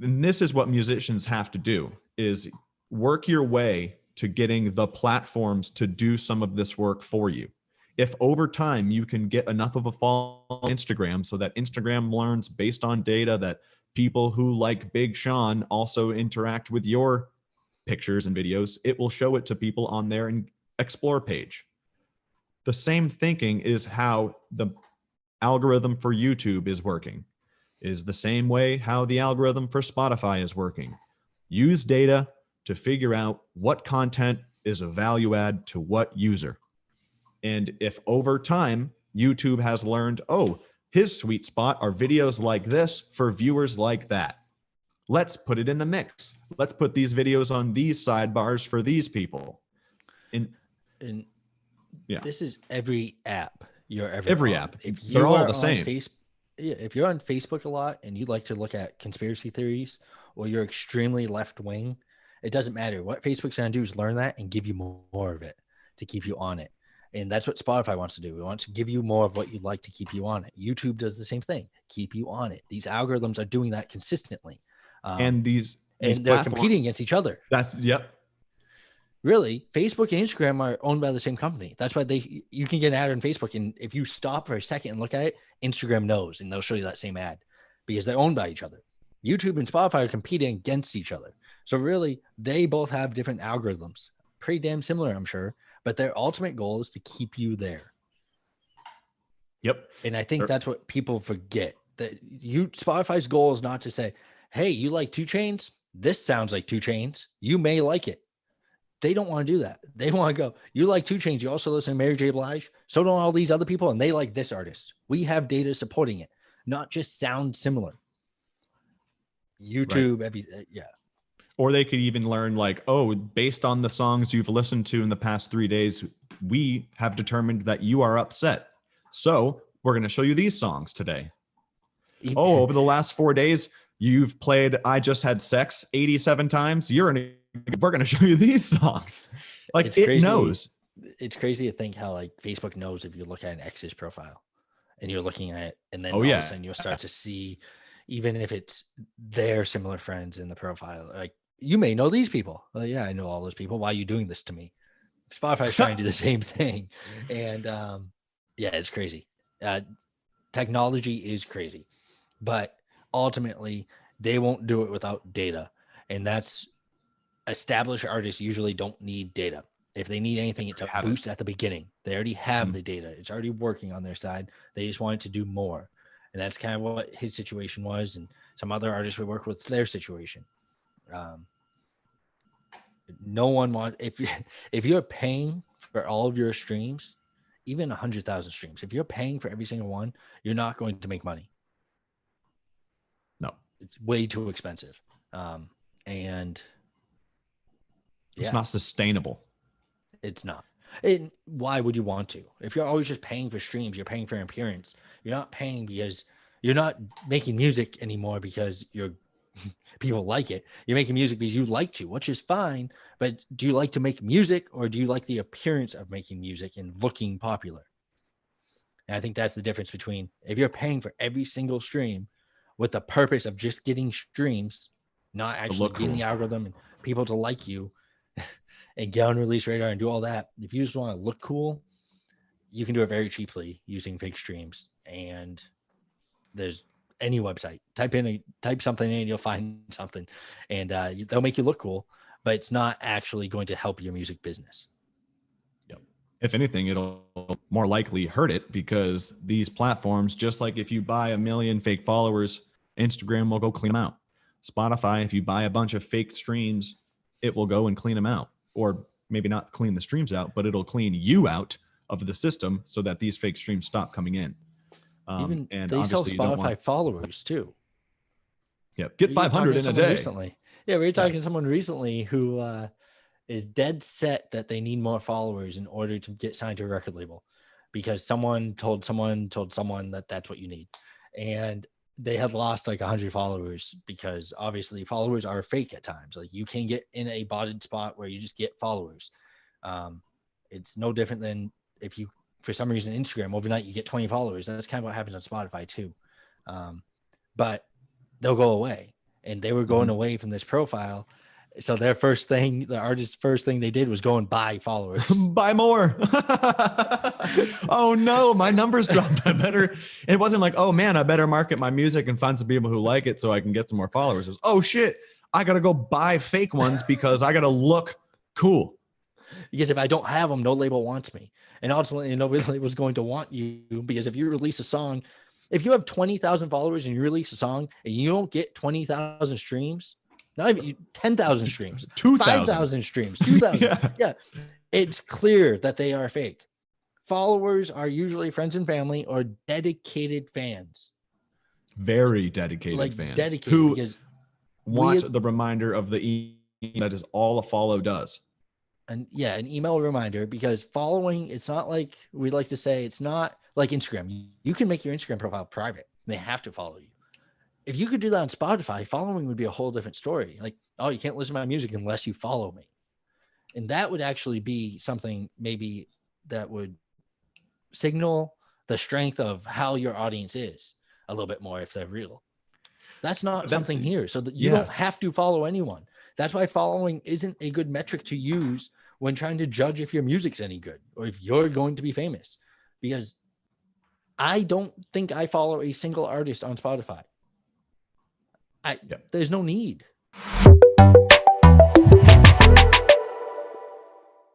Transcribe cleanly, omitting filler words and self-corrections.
And this is what musicians have to do, is work your way to getting the platforms to do some of this work for you. If over time you can get enough of a follow on Instagram so that Instagram learns based on data that people who like Big Sean also interact with your pictures and videos, it will show it to people on their explore page. The same thinking is how the algorithm for YouTube is working, is the same way how the algorithm for Spotify is working. Use data to figure out what content is a value add to what user. And if over time YouTube has learned, oh, his sweet spot are videos like this for viewers like that, let's put it in the mix. Let's put these videos on these sidebars for these people. And yeah, this is every app you're ever every on. app. If you They're all the same. If you're on Facebook a lot and you like to look at conspiracy theories, or you're extremely left wing, it doesn't matter. What Facebook's going to do is learn that and give you more of it to keep you on it. And that's what Spotify wants to do. It wants to give you more of what you'd like to keep you on it. YouTube does the same thing, keep you on it. These algorithms are doing that consistently. And these they're competing against each other. Yep. Really, Facebook and Instagram are owned by the same company. That's why you can get an ad on Facebook, and if you stop for a second and look at it, Instagram knows, and they'll show you that same ad because they're owned by each other. YouTube and Spotify are competing against each other. So really, they both have different algorithms. Pretty damn similar, I'm sure, but their ultimate goal is to keep you there. Yep. And I think that's what people forget. That Spotify's goal is not to say, hey, you like 2 Chainz? This sounds like 2 Chainz. You may like it. They don't want to do that. They want to go, you like 2 Chainz, you also listen to Mary J. Blige. So don't all these other people, and they like this artist. We have data supporting it, not just sound similar. YouTube, right. Yeah. Or they could even learn like, oh, based on the songs you've listened to in the past 3 days, we have determined that you are upset. So we're going to show you these songs today. Oh, over the last 4 days, you've played I Just Had Sex 87 times. We're going to show you these songs. Like, it's crazy. Knows. It's crazy to think how like Facebook knows if you look at an ex's profile and you're looking at it, and then all of a sudden you'll start to see, even if it's their similar friends in the profile, like, you may know these people. Well, yeah, I know all those people. Why are you doing this to me? Spotify's trying to do the same thing. And yeah, it's crazy. Technology is crazy, but ultimately they won't do it without data. And that's, established artists usually don't need data. If they need anything, it's a boost at the beginning. They already have the data. It's already working on their side. They just want it to do more. And that's kind of what his situation was. And some other artists we work with, their situation. No one wants, if you're paying for all of your streams, even 100,000 streams, if you're paying for every single one, you're not going to make money. No, it's way too expensive. And it's not sustainable. It's not. Why would you want to? If you're always just paying for streams, you're paying for appearance. You're not paying because you're not making music anymore because people like it. You're making music because you like to, which is fine. But do you like to make music, or do you like the appearance of making music and looking popular? And I think that's the difference between, if you're paying for every single stream with the purpose of just getting streams, not actually getting the algorithm and people to like you and get on release radar and do all that. If you just want to look cool, you can do it very cheaply using fake streams. And there's any website, type something in, you'll find something, and they'll make you look cool, but it's not actually going to help your music business. Yep. If anything, it'll more likely hurt it, because these platforms, just like if you buy 1 million fake followers, Instagram will go clean them out. Spotify, if you buy a bunch of fake streams, it will go and clean them out. Or maybe not clean the streams out, but it'll clean you out of the system so that these fake streams stop coming in. And they sell Spotify followers too. Yeah, get 500 in a day. Recently. Yeah, we were talking to someone recently who is dead set that they need more followers in order to get signed to a record label, because someone told someone that that's what you need. And they had lost like 100 followers, because obviously followers are fake at times. Like, you can get in a botted spot where you just get followers. It's no different than if you, for some reason, Instagram overnight you get 20 followers. That's kind of what happens on Spotify too. But they'll go away. and they were going away from this profile. So their first thing, the artist's first thing they did was go and buy followers. Buy more. Oh no, my numbers dropped. I better. It wasn't like, oh man, I better market my music and find some people who like it so I can get some more followers. It was, oh shit, I gotta go buy fake ones because I gotta look cool. Because if I don't have them, no label wants me. And ultimately, no label is going to want you, because if you release a song, if you have 20,000 followers and you release a song and you don't get 20,000 streams, not even 10,000 streams, 2,000. 5,000 streams, 2,000. Yeah. Yeah. It's clear that they are fake. Followers are usually friends and family or dedicated fans. Very dedicated Like fans dedicated, who because want the reminder of the that is all a follow does. And yeah, an email reminder, because following, it's not like we like to say, it's not like Instagram. You can make your Instagram profile private. They have to follow you. If you could do that on Spotify, following would be a whole different story. Like, oh, you can't listen to my music unless you follow me. And that would actually be something maybe that would signal the strength of how your audience is a little bit more if they're real. That's not something here. So that you don't have to follow anyone. That's why following isn't a good metric to use when trying to judge if your music's any good or if you're going to be famous. Because I don't think I follow a single artist on Spotify. There's no need.